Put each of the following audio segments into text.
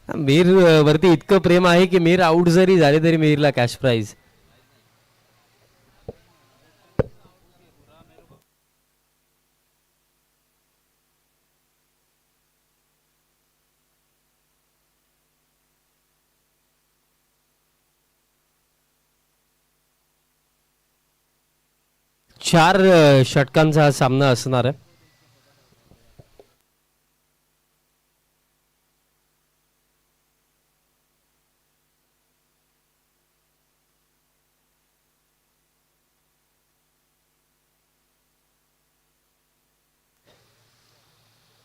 मीर वरती इतकं प्रेम आहे की मीर आउट जरी झाले तरी मीरला कॅश प्राइज. चार षटकांचा हा सामना असणार आहे.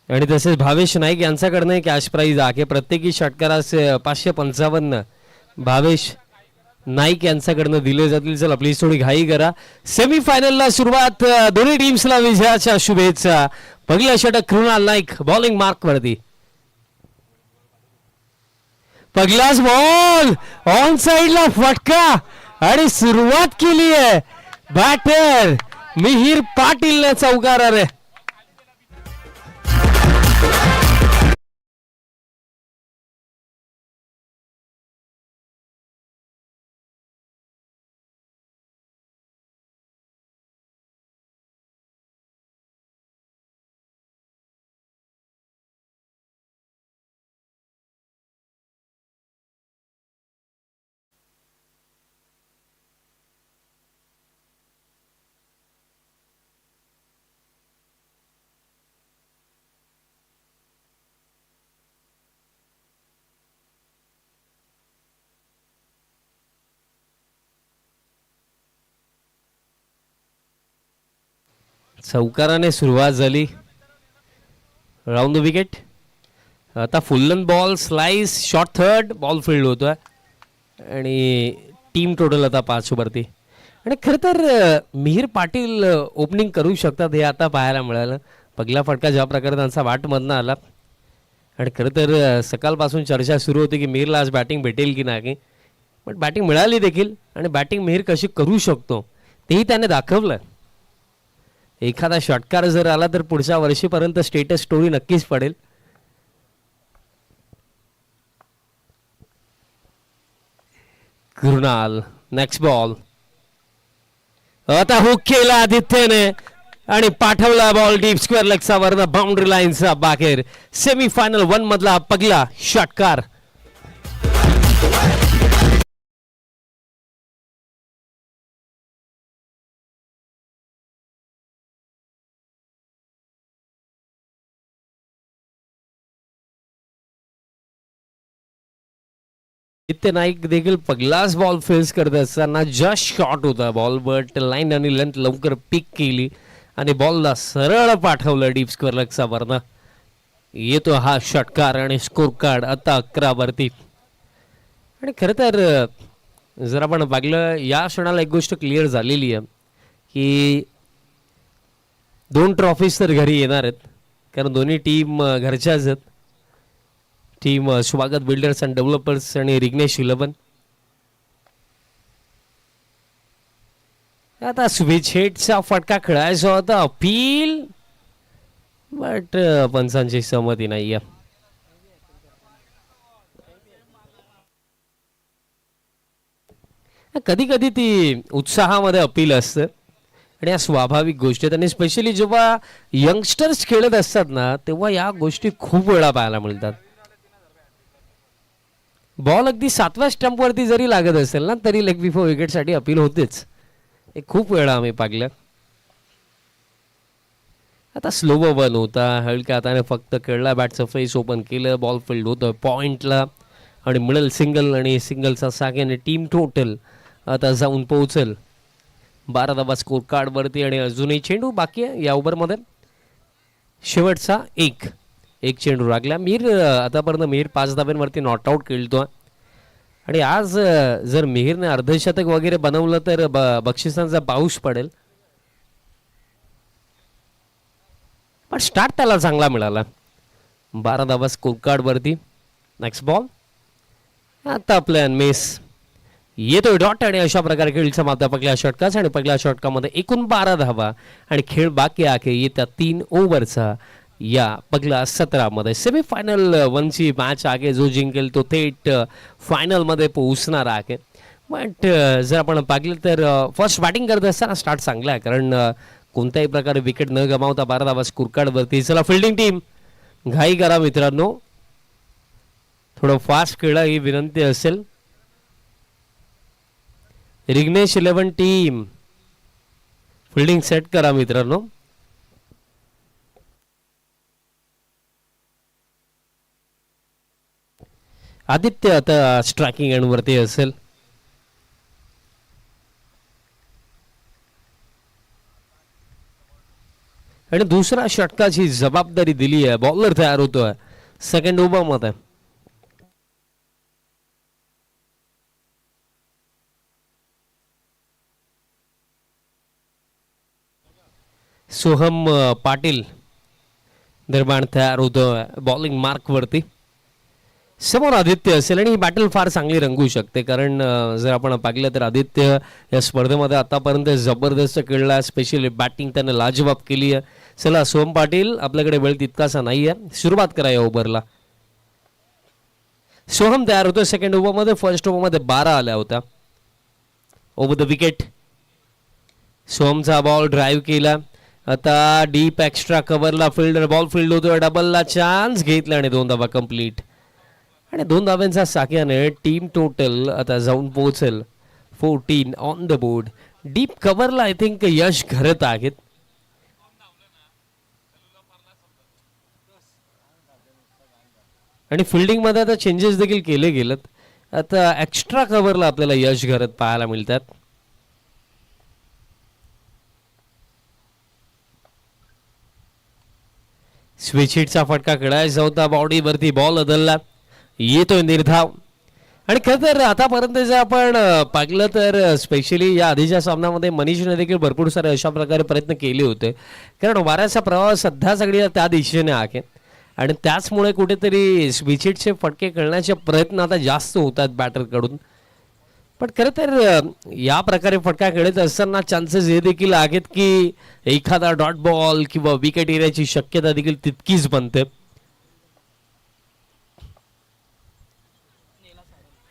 आणि तसेच भावेश नाईक यांच्याकडनं कॅश प्राइज आहे. प्रत्येकी षटकारास 555 भावेश नाईक यांच्याकडनं दिले जातील. चला प्लीज थोडी घाई करा. सेमीफायनलला सुरुवात. दोन्ही टीम्सला विजयाच्या शुभेच्छा. पहिला षटक कृणाल नाईक बॉलिंग मार्क वरती. पहिलाच बॉल ऑन साइडला फटका आणि सुरुवात केली आहे बॅटर मिहिर पाटीलने चौकाराने. चौकाराने सुरुवात झाली. Round the wicket. आता फुल्लन ball slice short third ball field होतोय आणि टीम टोटल आता 5 वरती. आणि खरं तर मिहिर पाटील ओपनिंग करू शकतात हे आता पाहायला मिळालं. पहिला फटका ज्या प्रकारे त्यांचा वाटमधनं आला आणि खरं तर सकाळपासून चर्चा सुरू होती की मिहिरला आज बॅटिंग भेटेल की नाही. पण बॅटिंग मिळाली देखील आणि बॅटिंग मिहिर कशी करू शकतो तेही त्याने दाखवलं. एखादा षटकार जर आला तर पुढच्या वर्षीपर्यंत स्टेटस स्टोरी नक्कीच पडेल. Krunal next ball. आता हुक केला आदित्यने आणि पाठवला बॉल डीप स्क्वेअर लेगचा वरनं बाउंड्री लाईनचा बाहेर. सेमीफायनल 1 मधला पहिला षटकार. आदित्य नाईक देखील पहिलाच बॉल फेस करत असताना जस्ट शॉट होता बॉल बट लाईन आणि लेंथ लवकर पिक केली आणि बॉलला सरळ पाठवलं डीप स्क्वेअर लेगचा वरनं. येतो हा षटकार आणि स्कोर कार्ड आता 11 वरती. आणि खरं तर जर आपण बघलं या क्षणाला एक गोष्ट क्लिअर झालेली आहे की 2 ट्रॉफीज तर घरी येणार आहेत कारण दोन्ही टीम घरच्याच आहेत. Team Swagat builders and developers आणि रिग्नेश 11. आता स्विच हिटचा फटका खेळायचा होता अपील बट पंचांची सहमती नाही आहे. कधी कधी ती उत्साहामध्ये अपील असतं आणि या स्वाभाविक गोष्टी आहेत आणि स्पेशली जेव्हा यंगस्टर्स खेळत असतात ना तेव्हा या गोष्टी खूप वेळा पाहायला मिळतात. बॉल अगदी 7व्या स्टंपवरती जरी लागत असेल ना तरी लेग बिफोर विकेटसाठी अपील होतेच. हे खूप वेळा आम्ही पाहिलं. आता स्लो बॉल होता हलक्या हाताने फक्त खेळला बॅटचं फेस ओपन केलं बॉल फील्ड होतं पॉइंटला आणि मिडल सिंगल आणि सिंगलचा सागेने टीम टोटल आता जाऊन पोहोचल 12 धावा स्कोर कार्डवरती. आणि अजूनही चेंडू बाकी आहे या ओव्हरमध्ये. शेवटचा एक चेंडू लागला. मिहिर आतापर्यंत मिहिर 5 धाब्यांवरती नॉट आऊट खेळतो आणि आज जर मिहिरने अर्धशतक वगैरे बनवलं तर बक्षिसांचा पाऊस पडेल. पण स्टार्ट त्याला चांगला मिळाला. 12 धावा स्कोर कार्डवरती. Next ball. आता प्लॅन मिस. येतोय डॉट आणि अशा प्रकारे खेळ समाप्त पहिल्या षटकाचा आणि पहिल्या षटकामध्ये एकूण 12 धावा आणि खेळ बाकी आहे येत्या 3 ओव्हरचा. या पगला 17 सेमीफायनल वनची मॅच आहे. जो जिंकेल तो थेट फायनलमध्ये पोहोचणार आहे. बट जर आपण पाहिलं तर फर्स्ट बॅटिंग करत असताना स्टार्ट चांगला आहे, कारण कोणत्याही प्रकारे विकेट न गमावता 12 धावा स्कोर कार्डवरती. चला फिल्डिंग टीम घाई करा मित्रांनो, थोडं फास्ट खेळा ही विनंती असेल. रिग्नेश 11 टीम फिल्डिंग सेट करा मित्रांनो. आदित्य आता स्ट्रायकिंग एंडवरती असेल. आणि दुसरा षटकाची जबाबदारी दिली आहे. बॉलर तयार होतोय सेकंड ओव्हरमध्ये. सोहम पाटील निर्माण तयार होतोय बॉलिंग मार्कवरती. समोर आदित्य असेल आणि ही बॅटल फार चांगली रंगू शकते, कारण जर आपण पाहिलं तर आदित्य या स्पर्धेमध्ये आतापर्यंत जबरदस्त खेळला. स्पेशली बॅटिंग त्याने लाजवाब केली आहे. चला सोहम पाटील, आपल्याकडे वेळ तितकासा नाही आहे, सुरुवात करा या ओव्हरला. सोहम तयार होतो सेकंड ओव्हरमध्ये. फर्स्ट ओव्हरमध्ये 12 आल्या होत्या. ओव्हर द विकेट सोहमचा बॉल ड्राईव्ह केला. आता डीप एक्स्ट्रा कव्हरला फिल्डर बॉल फील्ड होतोय. डबलला चान्स घेतला आणि 2 धावा कंप्लीट. आणि 2 धाव्यांचा साक्याने टीम टोटल आता जाऊन पोहोचेल 14 ऑन द बोर्ड. डीप कव्हरला आय थिंक यश घरत आहेत. आणि फिल्डिंगमध्ये आता चेंजेस देखील केले गेलेत. आता एक्स्ट्रा कव्हरला आपल्याला यश घरत पाहायला मिळतात. स्विच हिटचा फटका खेळायचा होता. बॉडीवरती बॉल बदलला, येतोय निर्धाव. आणि खरं तर आतापर्यंत जर आपण पाहिलं तर स्पेशली या आधीच्या सामन्यामध्ये मनीषने देखील भरपूर सारे अशा प्रकारे प्रयत्न केले होते, कारण वाऱ्याचा प्रवाह सध्या सगळी त्या दिशेने आहे. आणि त्याचमुळे कुठेतरी स्विच हिटचे फटके खेळण्याचे प्रयत्न आता जास्त होतात बॅटरकडून. पण खरं तर या प्रकारे फटका खेळत असताना चान्सेस हे देखील आहेत की एखादा डॉट बॉल किंवा विकेट येण्याची शक्यता देखील तितकीच बनते.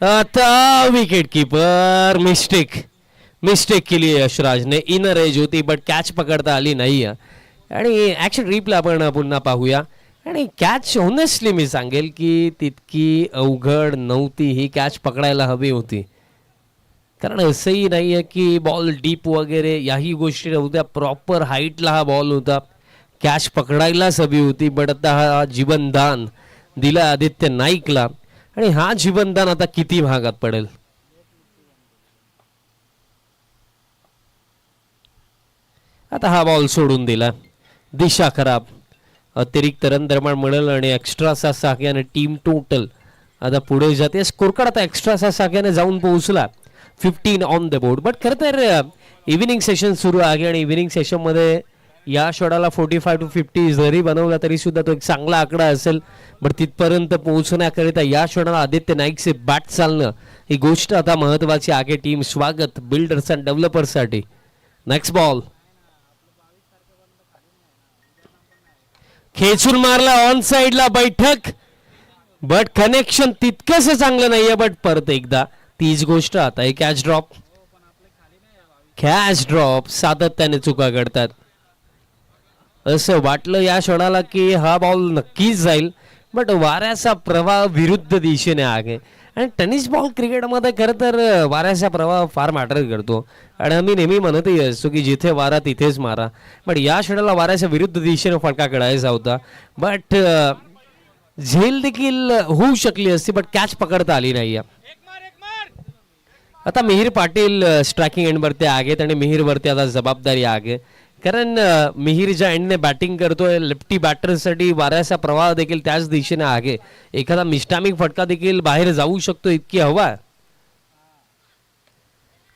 आता विकेट किपर मिस्टेक केली आहे यशराजने. इनर एज होती बट कॅच पकडता आली नाही. आणि ॲक्शन रिप्ले आपण पुन्हा पाहूया. आणि कॅच ऑनेस्टली मी सांगेल की तितकी अवघड नव्हती. ही कॅच पकडायला हवी होती, कारण असंही नाही आहे की बॉल डीप वगैरे याही गोष्टी नव्हत्या. प्रॉपर हाईटला हा बॉल होता. कॅच पकडायलाच हवी होती. बट आता हा जीवनदान दिला आदित्य नाईकला. आणि हा जीवनदान आता किती भागात पडेल. आता हा बॉल सोडून दिला, दिशा खराब. अतिरिक्त रन निर्माण मिळेल आणि एक्स्ट्राचा साह्याने टीम टोटल आता पुढे जाते. स्कोर कार्ड आता एक्स्ट्राचा साह्याने जाऊन पोहोचला 15 ऑन द बोर्ड. बट खरं तर इव्हिनिंग सेशन सुरू आहे आणि इव्हिनिंग सेशनमध्ये या षडाला 45 to 50 जरी बनवला तरी सुद्धा तो एक चांगला आकडा असेल. बट तिथपर्यंत पोहोचण्याकरिता या षडाला आदित्य नाईकचे बॅट चालणं ही गोष्ट आता महत्त्वाची आहे. Team Swagat builders and डेव्हलपर्ससाठी. Next ball खेचून मारला ऑन साइडला बैठक, बट कनेक्शन तितकंच चांगलं नाहीये. बट परत एकदा तीच गोष्ट. आता ही कॅच ड्रॉप सातत्याने चुका करतात. असं वाटलं या क्षणाला की हा बॉल नक्कीच जाईल, बट वाऱ्याचा प्रवाह विरुद्ध दिशेने आहे. आणि टेनिस बॉल क्रिकेटमध्ये खरं तर वाऱ्याचा प्रवाह फार मॅटर करतो. आणि आम्ही नेहमी म्हणतही असतो की जिथे वारा तिथेच मारा. बट या क्षणाला वाऱ्याच्या विरुद्ध दिशेने फटका खेळायचा होता. बट झेल देखील होऊ शकली असती, बट कॅच पकडता आली नाही. आता मिहीर पाटील स्ट्रायकिंग एंडवरती आहेत आणि मिहीरवरती आता जबाबदारी आहे, कारण मिहीर ज्या एंडने बॅटिंग करतोय लेफ्टी बॅटरसाठी वाऱ्याचा प्रवाह देखील त्याच दिशेने आहे. एखादा मिस्टामिक फटका देखील बाहेर जाऊ शकतो, इतकी हवा.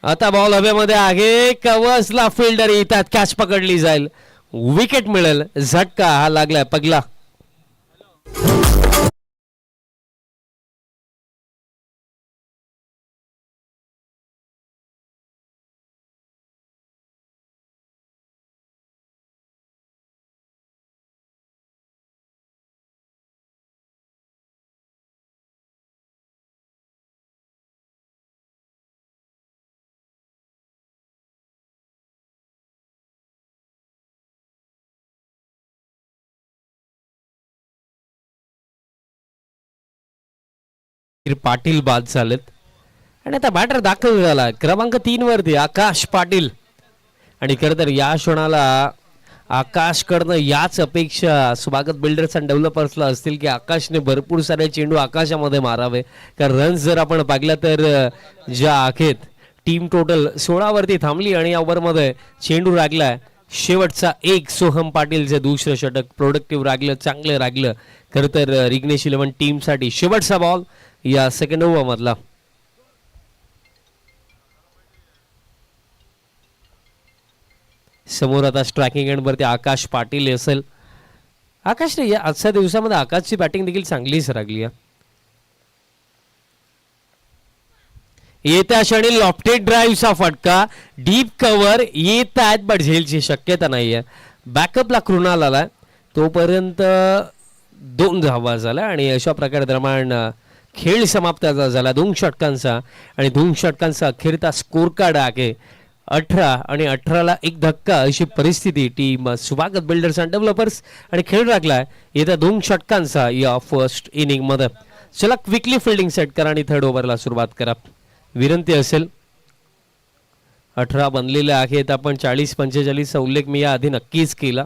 आता बॉल हवेमध्ये आहे. कवसला फिल्डर येतात, कॅच पकडली जाईल, विकेट मिळेल. झटका हा लागलाय पगला. पाटील बाद झालेत आणि आता बॅटर दाखल झाला क्रमांक 3 वरती आकाश पाटील. आणि खरं तर या क्षणाला आकाशकडनं याच अपेक्षा स्वागत बिल्डर्स अँड डेव्हलपर्सला असतील की आकाशने भरपूर सारे चेंडू आकाशामध्ये मारावे. कारण रन्स जर आपण पाहिला तर ज्या आहेत टीम टोटल 16 वरती थांबली आणि या ओव्हरमध्ये चेंडू लागलाय शेवटचा एक. सोहम पाटीलचे दुसरं षटक प्रोडक्टिव्ह रागलं, चांगलं रागलं खरं तर रिग्नेश 11 टीमसाठी. शेवटचा बॉल या सेकंड ओव्हर मधला. समोर आता स्ट्रायकिंग एंड वरती आकाश पाटील असेल. आकाशने या आजच्या दिवसामध्ये आकाशची बॅटिंग देखील चांगलीच रागली आहे. येत्या क्षणी लॉफ्टेड ड्राईव्हचा फटका, डीप कव्हर येत आहेत बट झेलची शक्यता नाहीये. बॅकअपला कृणाल आलाय तोपर्यंत 2 धावा झाल्या आणि अशा प्रकारे दरम्यान खेळ समाप्त झाला 2 षटकांचा. आणि 2 षटकांचा अखेरचा स्कोर कार्ड आहे 18 आणि 18ला 1 धक्का अशी परिस्थिती team Swagat builders and developers. आणि खेळ लागलाय येत्या 2 षटकांचा या फर्स्ट इनिंग मध्ये. चला क्विकली फिल्डिंग सेट करा आणि थर्ड ओव्हरला सुरुवात करा. विनंती असेल 18 बनलेले आहेत आपण 40-45 उल्लेख मी या आधी नक्कीच केला.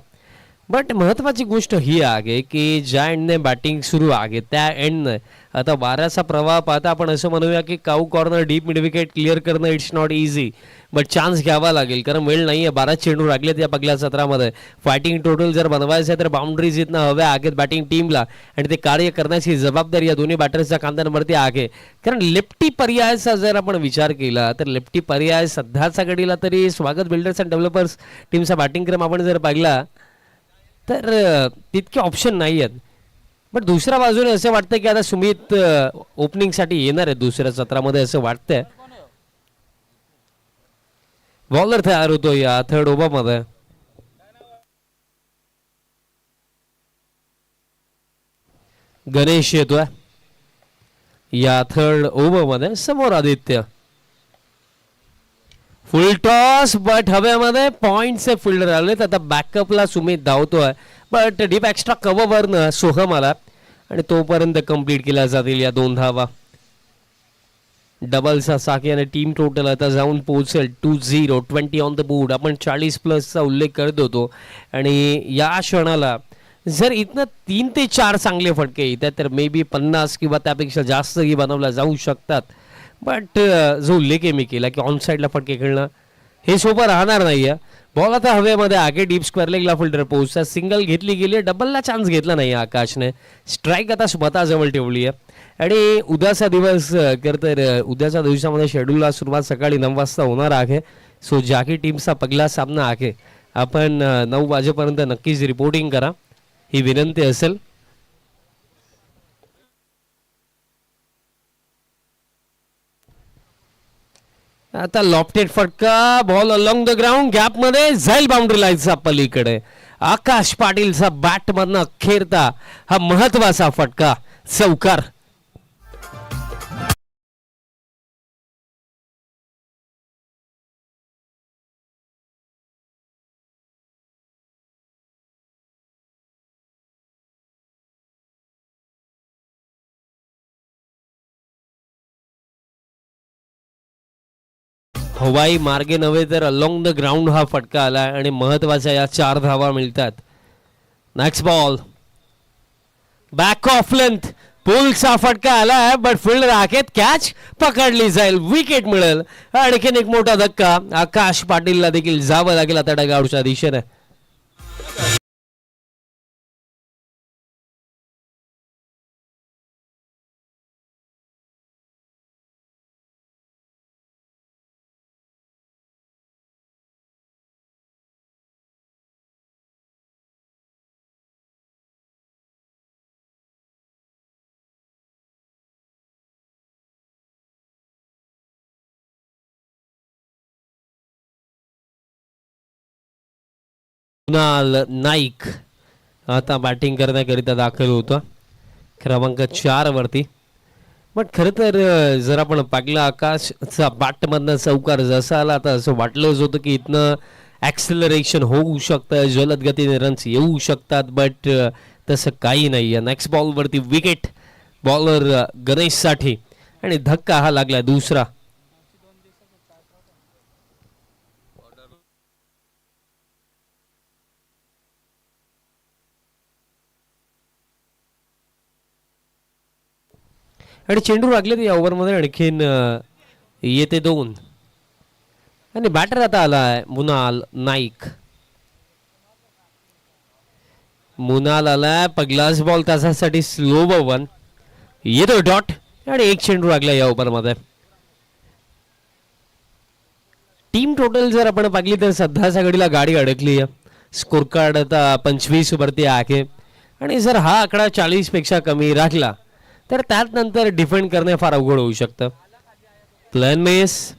बट महत्त्वाची गोष्ट ही आहे की ज्या एंडने बॅटिंग सुरू आहे त्या एंडने आता वाऱ्याचा प्रवाह पाहता आपण असं म्हणूया की cow corner deep mid wicket clear करणं it's not easy. But chance घ्यावा लागेल कारण वेळ नाही आहे. 12 चेंडू लागलेत या पहिल्या सत्रामध्ये. फायटिंग टोटल जर बनवायचं आहे तर बाउंड्रीज इथनं हव्या आहेत बॅटिंग टीमला आणि ते कार्य करण्याची जबाबदारी या दोन्ही बॅटर्सच्या खांद्यांवरती आहे. कारण लेफ्टी पर्यायाचा जर आपण विचार केला तर लेफ्टी पर्याय सध्याच्या घडीला तरी स्वागत बिल्डर्स अँड डेव्हलपर्स टीमचा बॅटिंग क्रम आपण जर पाहिला तर तितके ऑप्शन नाही आहेत. बट दुसऱ्या बाजूने असं वाटतं की आता सुमित ओपनिंगसाठी येणार आहे दुसऱ्या सत्रामध्ये असं वाटतंय. बॉलर तयार होतो या थर्ड ओव्हरमध्ये. गणेश येतोय या थर्ड ओव्हरमध्ये. समोर आदित्य फुल टॉस बट हवेमध्ये पॉइंटचे फिल्डर आलेत. आता बॅकअपला सुमित धावतोय बट डीप एक्स्ट्रा कव्हरवरनं सोहम आला आणि तोपर्यंत कंप्लीट केल्या जातील या 2 धावा. डबलचा साकी आणि टीम टोटल आता जाऊन पोहोचेल 2-0. 20 ऑन द बोर्ड. आपण 40+ उल्लेख करत होतो आणि या क्षणाला जर इथनं 3 ते 4 चांगले फटके येतात तर मे बी 50 किंवा त्यापेक्षा जास्तही बनवल्या जाऊ शकतात. बट जो उल्लेख मी केला की ऑन साईडला फटके खेळणं हे सोपं राहणार नाहीये. बॉल आता हवेमध्ये आगे डीप स्क्वेअर लेगला फिल्डर पोहोचतात. सिंगल घेतली गेली, डबलला चान्स घेतला नाही आकाशने. स्ट्राईक आता स्वतःजवळ ठेवली आहे आणि उद्याचा दिवस तर उद्याच्या दिवसामध्ये शेड्यूलला सुरुवात सकाळी 9 वाजता होणार आहे. सो ज्याही टीमचा पहिला सामना आहे आपण 9 वाजेपर्यंत नक्कीच रिपोर्टिंग करा ही विनंती असेल. आता लॉफ्टेड फटका, ball along the ground, gap मध्ये जाईल बाउंड्री लाईनचा पलीकडे. आकाश पाटीलचा बॅट मधनं अखेरता हा महत्वाचा फटका चौकार. हवाई मार्गे नव्हे तर अलॉंग द ग्राउंड हा फटका आला आणि महत्वाच्या या 4 धावा मिळतात. Next ball back of length पुलचा फटका आला बट फील्डर आहेत कॅच पकडली जाईल, विकेट मिळेल. आणखीन एक मोठा धक्का आकाश पाटीलला देखील जावं लागेल आता डगआउटच्या दिशेने. कुणाल नाईक आता बॅटिंग करण्याकरिता दाखल होता क्रमांक 4 वरती. बट खरं तर जर आपण पाहिलं आकाशचा बॅटमधनं चौकार जसा आला आता असं वाटलंच होतं की इथनं ॲक्सिलरेशन होऊ शकतं, जलद गतीने रन्स येऊ शकतात. बट तसं काही नाही आहे. नेक्स्ट बॉलवरती विकेट बॉलर गणेशसाठी आणि धक्का हा लागला दुसरा. आणि चेंडू लागले या ओव्हरमध्ये आणखीन येते 2. आणि बॅटर आता आलाय मुनाल नाईक. मुनाल आलाय, पगलाच बॉल त्याच्यासाठी स्लो बवन येतो डॉट. आणि एक चेंडू लागला या ओव्हरमध्ये. टीम टोटल जर आपण पाहिली तर सध्याच्या घडीला गाडी अडकली आहे. स्कोर कार्ड आता 25 वरती आहे. आणि जर हा आकडा 40 पेक्षा कमी राखला तर त्यात नंतर डिफेंड करणे फार अवघड होऊ शकतं. प्लॅन मेस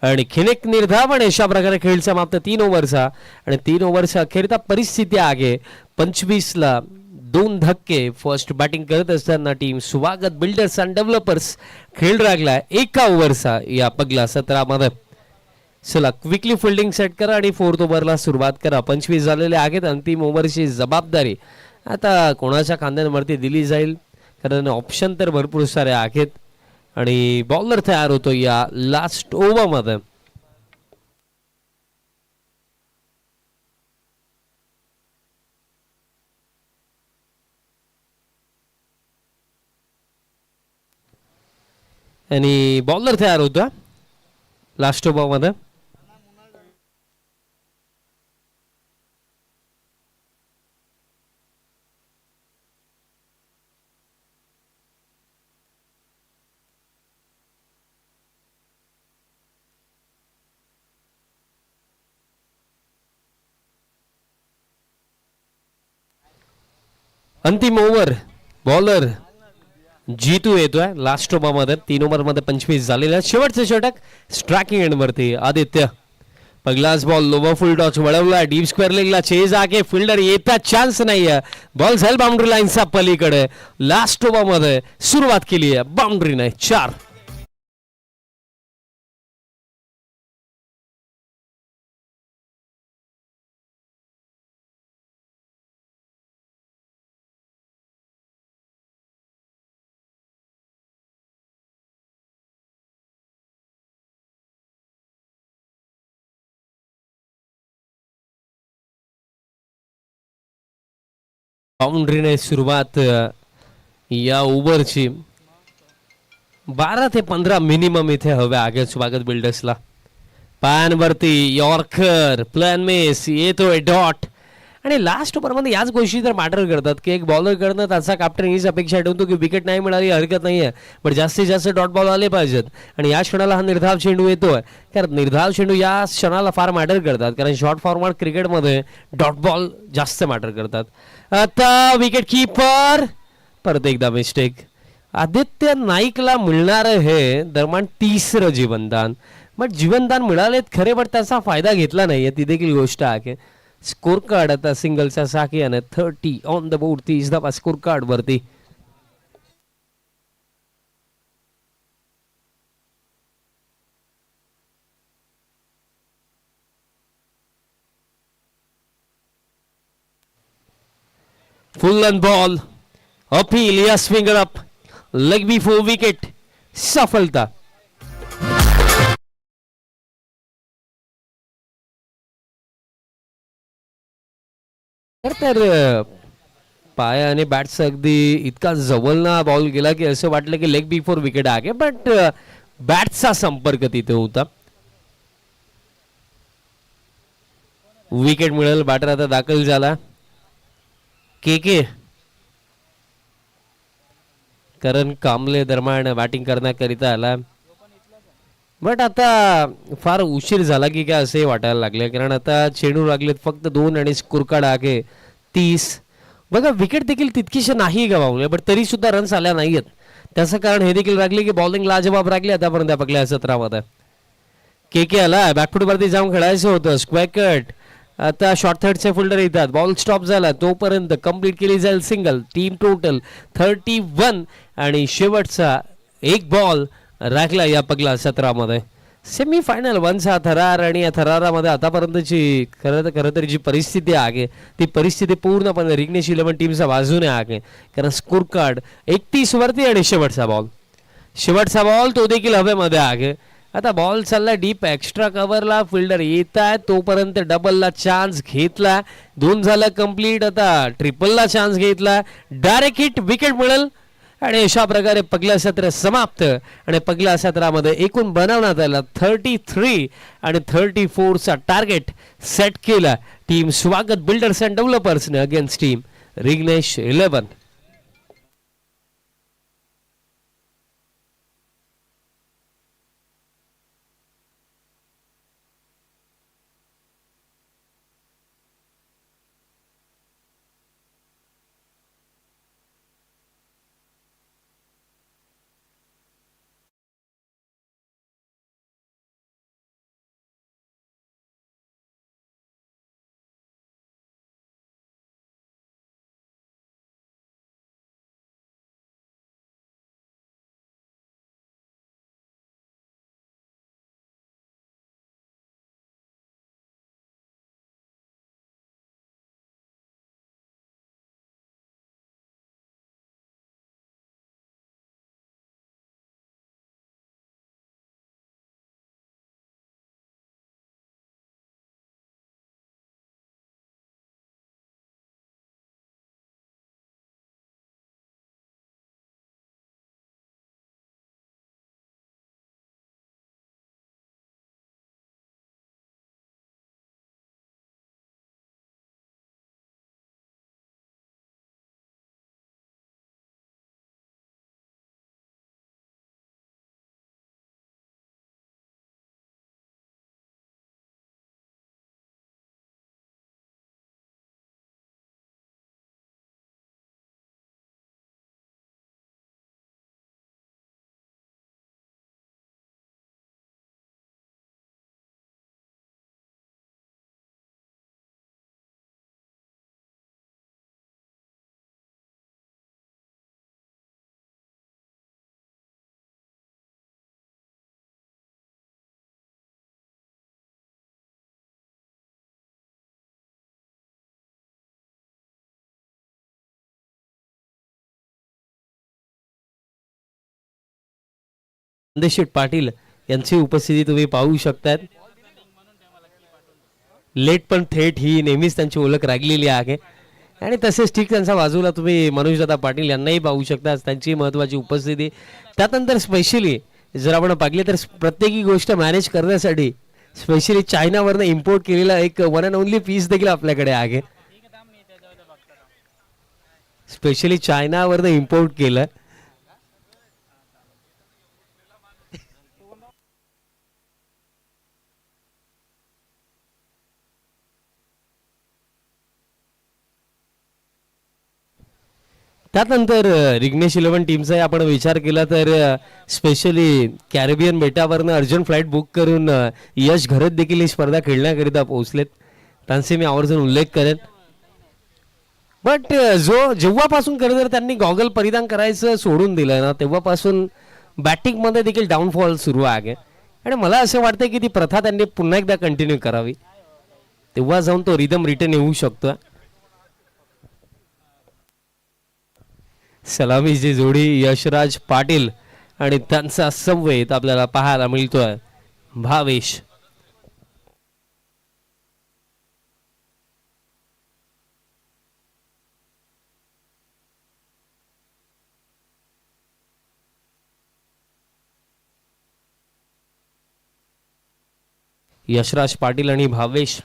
आणि खिनेक निर्धाव आणि अशा प्रकारे खेळ समाप्त 3 ओव्हरचा. आणि 3 ओव्हरचा अखेरता परिस्थिती आहे 25ला 2 धक्के. फर्स्ट बॅटिंग करत असताना team Swagat builders and developers खेळ लागलाय 1 ओव्हरचा या पगला 17 मध्ये. चला क्विकली फिल्डिंग सेट करा आणि 4th ओव्हरला सुरुवात करा. 25 झालेले आहेत. अंतिम ओव्हरची जबाबदारी आता कोणाच्या खांद्यांवरती दिली जाईल, कारण ऑप्शन तर भरपूर सारे आहेत. आणि बॉलर तयार होतो या लास्ट ओव्हरमध्ये. आणि बॉलर तयार होतो लास्ट ओव्हरमध्ये. अंतिम ओव्हर बॉलर जीतू येतोय लास्ट ओव्हरमध्ये. 3 ओव्हरमध्ये 25 झालेला. शेवटचे षटक स्ट्रायकिंग एंडवरती आदित्य. पहिलाच बॉल लोवर फुल टॉच वळवला डीप स्क्वेअर लेगला चेज आगे. फिल्डर येता चान्स नाहीये. बॉल झाल बाउंड्री लाईनचा पलीकडे. लास्ट ओव्हरमध्ये सुरुवात केली आहे. बाउंड्री नाही. 4. बाउंड्रीने सुरुवात या ओव्हरची. 12 ते 15 मिनिमम इथे हवे आहे स्वागत बिल्डर्सला. पायांवरती यॉर्कर प्लॅन मेस येतोय डॉट. आणि लास्ट ओव्हरमध्ये याच गोष्टी तर मॅटर करतात की एक बॉलर कडनं त्याचा कॅप्टन हीच अपेक्षा ठेवतो की विकेट नाही मिळाली हरकत नाहीये, पण जास्तीत जास्त डॉट बॉल आले पाहिजेत. आणि या क्षणाला हा निर्धाव चेंडू येतोय, कारण निर्धाव चेंडू या क्षणाला फार मॅटर करतात, कारण शॉर्ट फॉर्मॅट क्रिकेटमध्ये डॉट बॉल जास्त मॅटर करतात. आता विकेट कीपर परत एकदा मिस्टेक. आदित्य नाईकला मिळणार हे दरम्यान 30रं जीवनदान. बट जीवनदान मिळालेत खरे, पण त्याचा फायदा घेतला नाहीये, ती देखील गोष्ट आहे. स्कोर कार्ड आता सिंगलचा साकी आणि 30 ऑन द बोर्ड. 30 धावा स्कोर कार्ड वरती. फुल ऑन बॉल अपील या swinger up leg before wicket. सफलता. तर पाया आणि बॅट्स अगदी इतका जवळना बॉल गेला की असं वाटलं की लेग बिफोर विकेट आहे, बट बॅट्सचा संपर्क तिथे होता. विकेट मिळेल. बॅटर आता दाखल झाला. के करण कांबळे दरम्यान बॅटिंग करण्याकरिता आला, बट आता फार उशीर झाला की काय असे वाटायला लागले, कारण आता चेंडू लागलेत फक्त 2 आणि स्कोर कार्ड आहे 30. बघा विकेट देखील तितकीशी नाही गमावले, बट तरी सुद्धा रन्स आल्या नाहीयेत. त्याचं कारण हे देखील लागले की बॉलिंग लाजवाब राखली आतापर्यंत पकल्या 17मध्ये. के आला बॅकफुट वरती जाऊन खेळायचं होतं. Square cut. आता शॉर्ट थर्डचे फिल्डर येतात. बॉल स्टॉप झाला तोपर्यंत कंप्लीट केली जाईल सिंगल. टीम टोटल 31 आणि शेवटचा एक बॉल राखला या पगला 17मध्ये. सेमीफायनल 1चा थरार, आणि या थरारामध्ये आतापर्यंतची खरं तर जी परिस्थिती आहे ती परिस्थिती पूर्णपणे रिग्नेश 11 टीमच्या बाजूने आहे, कारण स्कोर कार्ड 31 वरती आणि शेवटचा बॉल. शेवटचा बॉल तो देखील हवेमध्ये आहे. आता बॉल चालला डीप एक्स्ट्रा कव्हरला, फिल्डर येत आहे तोपर्यंत डबलला चान्स घेतला, 2 झालं कंप्लीट. आता ट्रिपलला चान्स घेतला, डायरेक्ट हिट विकेट मिळेल आणि अशा प्रकारे पहिलं सत्र समाप्त. आणि पहिल्या सत्रामध्ये एकूण बनवण्यात आला 33 आणि 34चा टार्गेट सेट केला टीम स्वागत बिल्डर्स अँड डेव्हलपर्सने अगेन्स्ट टीम रिग्नेश 11. खानदेशी पाटील यांची उपस्थिती तुम्ही पाहू शकतात. लेट पण थेट ही नेहमीच त्यांची ओळख रागलेली आहे. आणि तसेच ठीक त्यांच्या बाजूला तुम्ही मनोजदादा पाटील यांनाही पाहू शकता, त्यांची महत्त्वाची उपस्थिती. त्यानंतर स्पेशली जर आपण पाहिली तर प्रत्येकी गोष्ट मॅनेज करण्यासाठी स्पेशली चायनावरनं इम्पोर्ट केलेला एक वन अँड ओनली पीस देखील आपल्याकडे आहे. स्पेशली चायनावरनं इम्पोर्ट केलं. त्यानंतर रिग्नेश 11 टीमचा आपण विचार केला तर स्पेशली कॅरेबियन बेटावरनं अर्जंट फ्लाईट बुक करून यश घरत देखील ही स्पर्धा खेळण्याकरिता पोहोचलेत. त्यांचे मी आवर्जून उल्लेख करेन. बट जेव्हापासून खरं तर त्यांनी गॉगल परिधान करायचं सोडून दिलं ना, तेव्हापासून बॅटिंगमध्ये देखील डाऊनफॉल सुरू आहे. आणि मला असं वाटतं की ती प्रथा त्यांनी पुन्हा एकदा कंटिन्यू करावी, तेव्हा जाऊन तो रिदम रिटर्न येऊ शकतो. सलामीची जोडी यशराज पाटील आणि त्यांचा संवेद आपल्याला पाहायला मिळतोय. भावेश यशराज पाटील आणि भावेश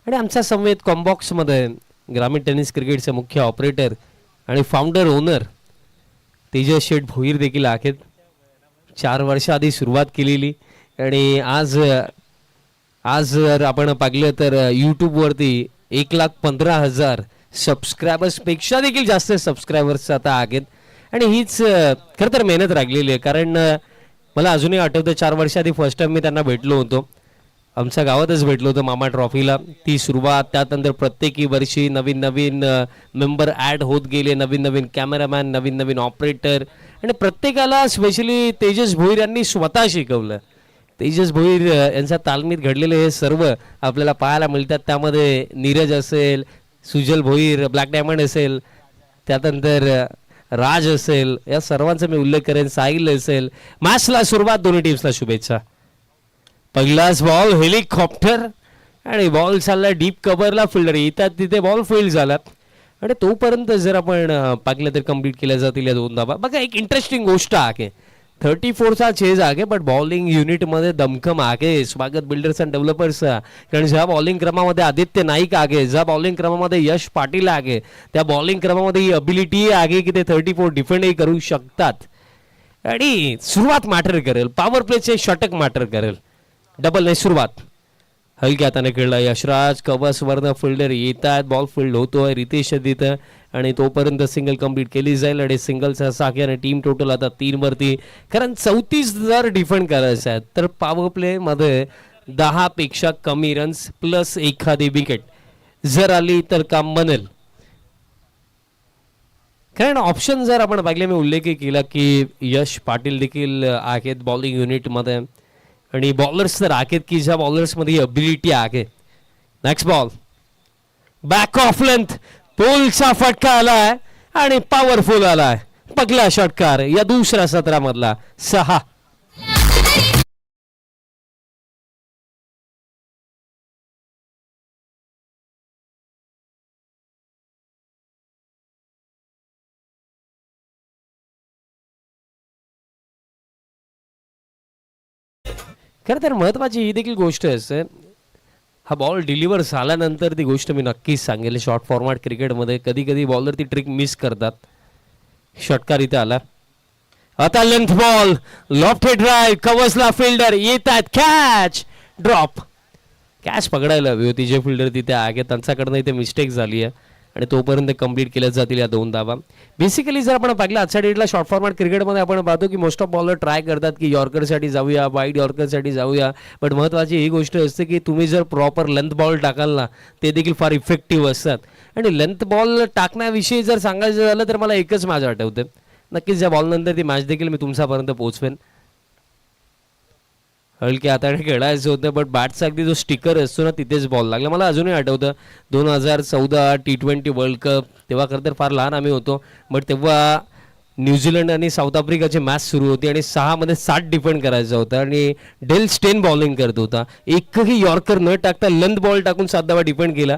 आणि आमचा संवेद कॉम्बॉक्समध्ये ग्रामीण टेनिस क्रिकेटचे मुख्य ऑपरेटर आणि फाउंडर ओनर तेजस शेठ भोईर देखील आहेत. 4 वर्ष आधी सुरुवात केलेली आणि आज जर आपण पाहिलं तर यूट्यूबवरती 1,15,000 सबस्क्रायबर्सपेक्षा देखील जास्त सबस्क्रायबर्स आता आहेत. आणि हीच खरं तर मेहनत लागलेली आहे. कारण मला अजूनही आठवतं 4 वर्ष आधी फर्स्ट टाइम मी त्यांना भेटलो होतो, आमच्या गावातच भेटलो होतो मामा ट्रॉफीला. ती सुरुवात, त्यानंतर प्रत्येकी वर्षी नवीन नवीन मेंबर ॲड होत गेले, नवीन नवीन कॅमेरामॅन, नवीन नवीन ऑपरेटर आणि प्रत्येकाला स्पेशली तेजस भोईर यांनी स्वतः शिकवलं. तेजस भोईर यांच्या तालमीत घडलेले हे सर्व आपल्याला पाहायला मिळतात. त्यामध्ये नीरज असेल, सुजल भोईर, ब्लॅक डायमंड असेल, त्यानंतर राज असेल, या सर्वांचा मी उल्लेख करेन, साहिल असेल. मॅचला सुरुवात, दोन्ही टीम्सला शुभेच्छा. पहिलाच बॉल हेलिकॉप्टर आणि बॉल चालला डीप कव्हरला, फिल्डर येतात तिथे बॉल फील्ड झालात आणि तोपर्यंत जर आपण पाहिलं तर कंप्लीट केल्या जातील या 2 धावा. बघा एक इंटरेस्टिंग गोष्ट आहे, 34चा चेज आहे बट बॉलिंग युनिटमध्ये दमखम आहे स्वागत बिल्डर्स अँड डेव्हलपर्स. कारण ज्या बॉलिंग क्रमामध्ये आदित्य नाईक आहे, ज्या बॉलिंग क्रमामध्ये यश पाटील आहे, त्या बॉलिंग क्रमामध्ये ही अबिलिटी आहे की ते 34 डिफेंडही करू शकतात आणि सुरुवात मॅटर करेल. पॉवर प्लेचे षटक मॅटर करेल. डबल ने सुरुवात, हलक्या हाताने खेळला यशराज, कवच वर्ण फिल्डर येतात, बॉल फील्ड होतोय रितेश तिथं आणि तोपर्यंत सिंगल कंप्लीट केली जाईल आणि सिंगलचा साखी आणि टीम टोटल आता 3 वरती. कारण 34 जर डिफेंड करायचं आहे तर पॉवर प्ले मध्ये 10 पेक्षा कमी रन्स प्लस एखादी विकेट जर आली तर काम बनेल. कारण ऑप्शन जर आपण पाहिले, मी उल्लेख केला की यश पाटील देखील आहेत बॉलिंग युनिटमध्ये आणि बॉलर्स तर आहेत की ज्या बॉलर्समध्ये अबिलिटी आहे. Next ball back of length, पोलचा फटका आलाय आणि पॉवरफुल आलाय. पगला षटकार या दुसऱ्या सत्रामधला 6. खरं तर महत्वाची ही देखील गोष्ट असते, हा बॉल डिलिव्हर झाल्यानंतर ती गोष्ट मी नक्कीच सांगेल. शॉर्ट फॉर्मॅट क्रिकेटमध्ये कधी कधी बॉलर ती ट्रिक मिस करतात. षटकार इथे आला, आता लेंथ बॉल, लॉफ्टेड ड्राइव्ह, कवचला फिल्डर येत आहेत, कॅच ड्रॉप. कॅच पकडायला हवी होती, जे फिल्डर तिथे आहे त्यांच्याकडनं इथे मिस्टेक झाली आहे आणि तोपर्यंत कंप्लीट केल्या जातील या 2 धावा. बेसिकली जर आपण पाहिलं आजच्या डेटला शॉर्ट फॉर्मॅट क्रिकेटमध्ये आपण पाहतो की मोस्ट ऑफ बॉलर ट्राय करतात की यॉर्करसाठी जाऊया, वाईड यॉर्करसाठी जाऊया, बट महत्त्वाची ही गोष्ट असते की तुम्ही जर प्रॉपर लेंथ बॉल टाकाल ना ते देखील फार इफेक्टिव्ह असतात. आणि लेंथ बॉल टाकण्याविषयी जर सांगायचं झालं तर मला एकच मॅच आठवते, नक्कीच या बॉलनंतर ती मॅच देखील मी तुमच्यापर्यंत पोहोचवेन. हलक्या हाताने खेळायचं होतं बट बॅटचा अगदी जो स्टिकर असतो ना तिथेच बॉल लागला. मला अजूनही आठवतं 2014 T20 वर्ल्ड कप, तेव्हा खरं तर फार लहान आम्ही होतो बट तेव्हा न्यूझीलंड आणि साऊथ आफ्रिकाची मॅच सुरू होती आणि 6 मध्ये 7 डिफेंड करायचं होतं आणि डेल स्टेन बॉलिंग करत होता. एकही यॉर्कर न टाकता लेंथ बॉल टाकून 7 धावा डिफेंड केला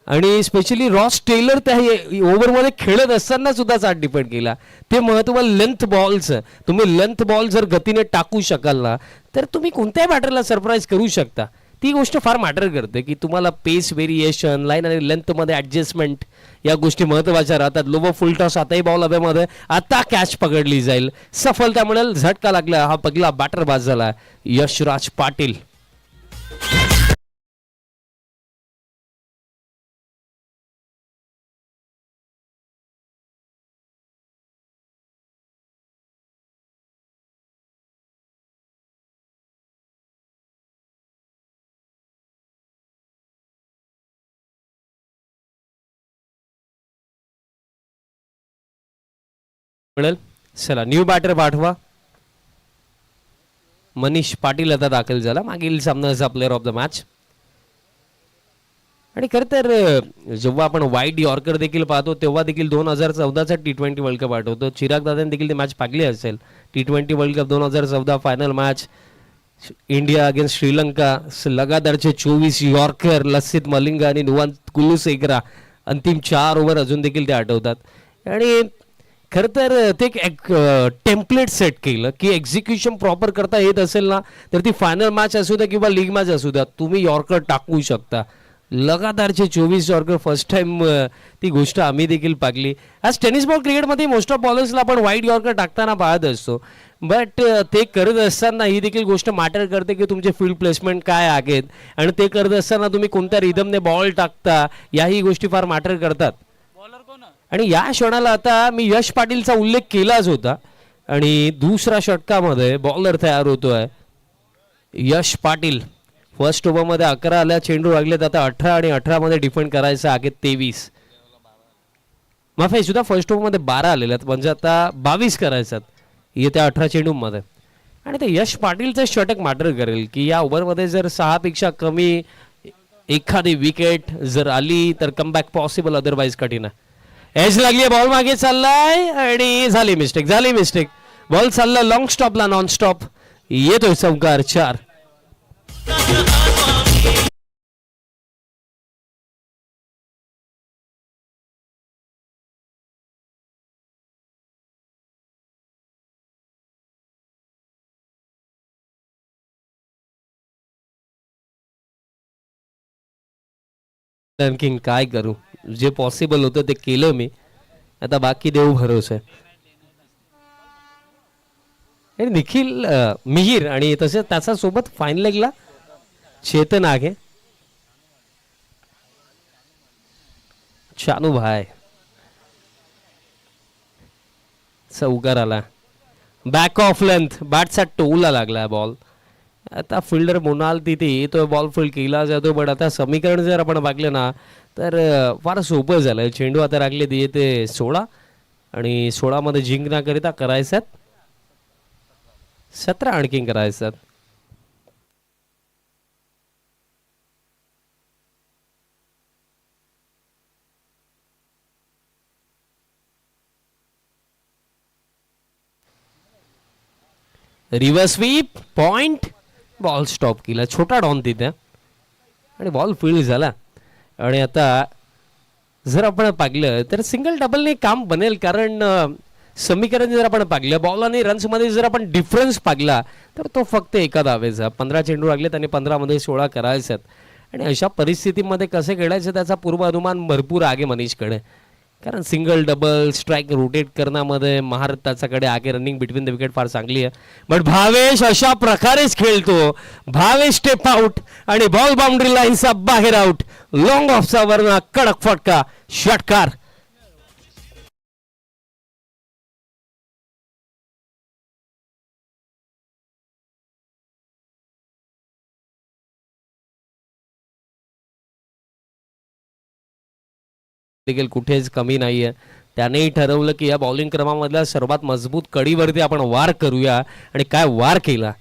आणि स्पेशली रॉस टेलर त्या ओव्हरमध्ये खेळत असताना सुद्धा 7 डिफेंड केला. ते महत्त्व लेंथ बॉलचं. तुम्ही लेंथ बॉल जर गतीने टाकू शकाल ना तर तुम्ही कोणत्याही बॅटरला सरप्राईज करू शकता. ती गोष्ट फार मॅटर करते की तुम्हाला पेस व्हेरिएशन, लाईन आणि लेंथमध्ये ॲडजस्टमेंट या गोष्टी महत्त्वाच्या राहतात. लोबो फुल टॉस, आताही बॉल हवेमध्ये, आता कॅच पकडली जाईल, सफलता मिळेल. झटका लागला, हा पगला बॅटर बाद झाला यशराज पाटील. मिळेल. चला न्यू बॅटर पाठवा. मनीष पाटील आता दाखल झाला, मागील सामन्याचा प्लेअर ऑफ द मॅच. आणि खरं तर जेव्हा आपण वाईड यॉर्कर देखील पाहतो तेव्हा देखील 2014चा T20 वर्ल्ड कप आठवतो. चिराग दादांनी देखील ती मॅच पाहिली असेल. T20 world cup 2014 final match, India against Sri Lanka. लगातारचे 24 yorker, Lasith Malinga आणि नुवान कुलुसेकरा, अंतिम 4 ओव्हर अजून देखील ते आठवतात. आणि खरं तर ते एक टेम्पलेट सेट केलं की एक्झिक्युशन प्रॉपर करता येत असेल ना तर ती फायनल मॅच असू द्या किंवा लीग मॅच असू द्या, तुम्ही यॉर्कर टाकू शकता. लगातारचे 24 यॉर्कर फर्स्ट टाइम ती गोष्ट आम्ही देखील पाहिली. आज टेनिस बॉल क्रिकेटमध्ये मोस्ट ऑफ बॉलर्सला आपण वाईड यॉर्कर टाकताना पाहत असतो बट ते करत असताना ही देखील गोष्ट मॅटर करते की तुमचे फील्ड प्लेसमेंट काय आहेत आणि ते करत असताना तुम्ही कोणत्या रिदमने बॉल टाकता, याही गोष्टी फार मॅटर करतात. आणि या क्षणाला आता मी यश पाटीलचा उल्लेख केलाच होता आणि दुसऱ्या षटकामध्ये बॉलर तयार होतोय यश पाटील. फर्स्ट ओव्हरमध्ये 11 आल्या, चेंडू लागलेत आता 18 आणि 18 मध्ये डिफेंड करायचं आहे 23. माफी सुद्धा फर्स्ट ओव्हरमध्ये 12 आलेले आहेत म्हणजे आता 22 करायचं येत्या 18 चेंडूमध्ये. आणि ते यश पाटीलचं षटक मॅटर करेल की या ओव्हरमध्ये जर 6 पेक्षा कमी एखादी विकेट जर आली तर कमबॅक पॉसिबल, अदरवाईज कठीण आहे. एज लागली, बॉल मागे चाललाय आणि झाली मिस्टेक. बॉल चालला लॉंग स्टॉपला, नॉन स्टॉप. येतोय चौकार, 4. किंग काय करू, जे पॉसिबल होतं ते केलं मी. आता बाकी देऊ भरोसा. निखिल मिहीर आणि तसेच त्याच्या सोबत फाईन लेगला चेतन आगे, चानू भाई. चौकार आला, बॅक ऑफ लेंथ, बॅटचा टोला लागला बॉल. आता फिल्डर मोनाल तिथे येतोय, बॉल फील्ड केला जातो. पण आता समीकरण जर आपण बघलं ना तर फार सोपं झालं. चेंडू आता लागले ते 16 आणि 16 मध्ये जिंकण्याकरिता करायच्यात 17 आणखीन करायच्यात. Reverse sweep, point, ball stop केला. छोटा डॉन तिथे आणि बॉल फील्ड झाला. आणि आता जर आपण पाहिलं तर सिंगल डबलने काम बनेल. कारण समीकरण जर आपण पाहिलं बॉल आणि रन्समध्ये जर आपण डिफरन्स पाहिला तर तो फक्त एका धावेचा. 15 चेंडू लागले आणि 15 मध्ये 16 करायच्यात. आणि अशा परिस्थितीमध्ये कसे खेळायचं त्याचा पूर्वानुमान भरपूर आगे मनीषकडे. कारण सिंगल डबल स्ट्राईक रोटेट करण्यामध्ये महारत त्याच्याकडे आगे. रनिंग बिटवीन द विकेट फार चांगली आहे. बट भावेश अशा प्रकारेच खेळतो. भावेश स्टेप आउट आणि बॉल बाउंड्री लाईनचा बाहेर आउट. लॉंग ऑफचा वरना कडक फटका, षटकार. देखील कुठेच कमी नाहीये. त्यानेही ठरवलं की या बॉलिंग क्रमामधल्या सर्वात मजबूत कडीवरती आपण वार करूया. आणि काय वार केला.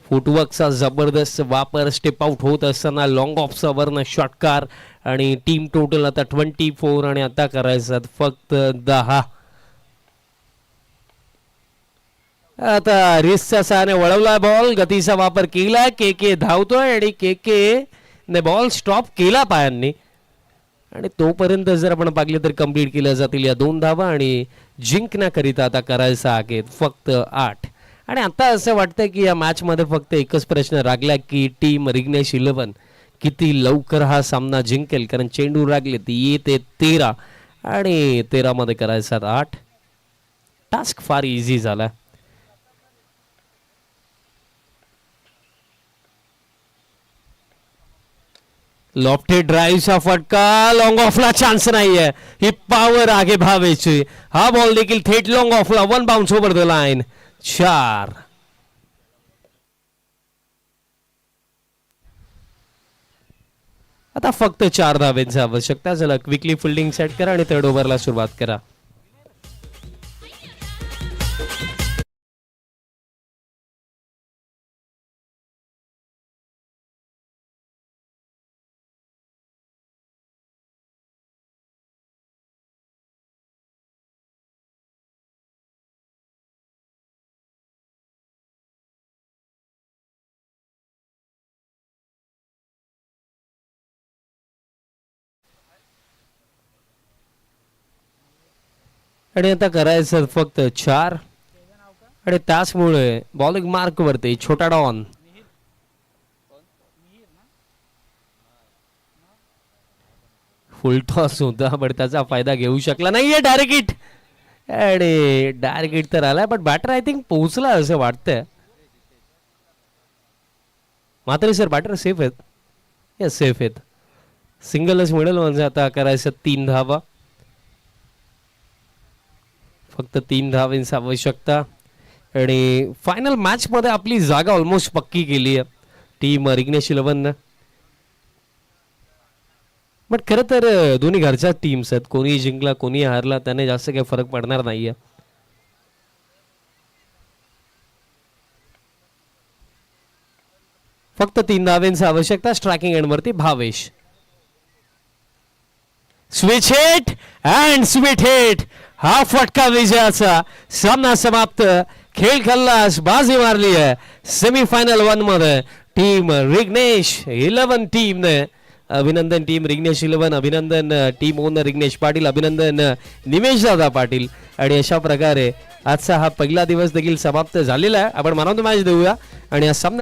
फुटवर्कचा जबरदस्त वापर. स्टेप आउट होत असताना लॉंग ऑफचा वरनं षटकार. आणि टीम टोटल आता 24 आणि आता करायचं फक्त 10. आता रिस्कच्या सहाय्याने वळवला बॉल, गतीचा वापर केला. के धावतोय आणि के ने बॉल स्टॉप केला पायांनी. आणि तोपर्यंत जर आपण पाहिले तर कंप्लीट केल्या जातील या 2 धावा. आणि जिंकण्याकरिता आता करायचं आहे फक्त 8. आणि आता असं वाटतंय की या मॅच मध्ये फक्त एकच प्रश्न राखला की टीम रिग्नेश 11 किती लवकर हा सामना जिंकेल. कारण चेंडू लागले ती येते 13 आणि 13 मध्ये करायचं 8. टास्क फार इझी झाला. लॉफ्टेड ड्राईव्हचा फटका, लॉंग ऑफला चान्स नाहीये. ही पॉवर आगे भावेची. हा बॉल देखील थेट लॉंग ऑफला, 1 बाउन्स ओव्हर द लाईन, 4. आता फक्त 4 धावेंची आवश्यकता. चला क्विकली फिल्डिंग सेट करा आणि 3rd ओव्हरला सुरुवात करा. आणि आता करायचं फक्त 4. आणि त्याचमुळे बॉलिंग मार्क वरती छोटा डॉन. फुल टॉस होता पण त्याचा फायदा घेऊ शकला नाहीये. Direct hit. आणि डायरेक्ट हिट तर आलाय पण बॅटर आय थिंक पोहोचला असं वाटतंय. मात्र सर बॅटर सेफ आहेत. येस सेफ आहेत. सिंगलच मिळेल म्हणजे आता करायचं 3 धावा. फक्त 3 धावांची आवश्यकता. आणि फायनल मॅच मध्ये आपली जागा ऑलमोस्ट पक्की केली आहे टीम रिग्नेश 11. बट खरं तर दोन्ही घरच्या टीम्स आहेत. कोणी जिंकला कोणी हारला त्याने जास्त काही फरक पडणार नाहीये. फक्त 3 धावांची आवश्यकता. स्ट्रायकिंग एंड वरती Bhavesh. Switch hit and sweet hit, हा फटका विजयाचा. सामना समाप्त. खेळ खल्लास, बाजी मारली आहे सेमीफायनल 1 मध्ये टीम रिग्नेश 11 टीमने. अभिनंदन टीम रिग्नेश 11, अभिनंदन टीम ओनर रिग्नेश पाटील, अभिनंदन निमेश दादा पाटील. आणि अशा प्रकारे आजचा हा पहिला दिवस देखील समाप्त झालेला आहे. आपण मॅन ऑफ द मॅच देऊया आणि हा सामना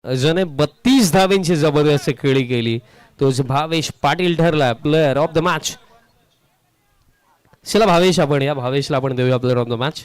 ज्याने 32 धावेंची जबरदस्त खेळी केली तोच भावेश पाटील ठरला प्लेअर ऑफ द मॅच. चला भावेश, आपण या भावेशला आपण देऊया प्लेअर ऑफ द मॅच.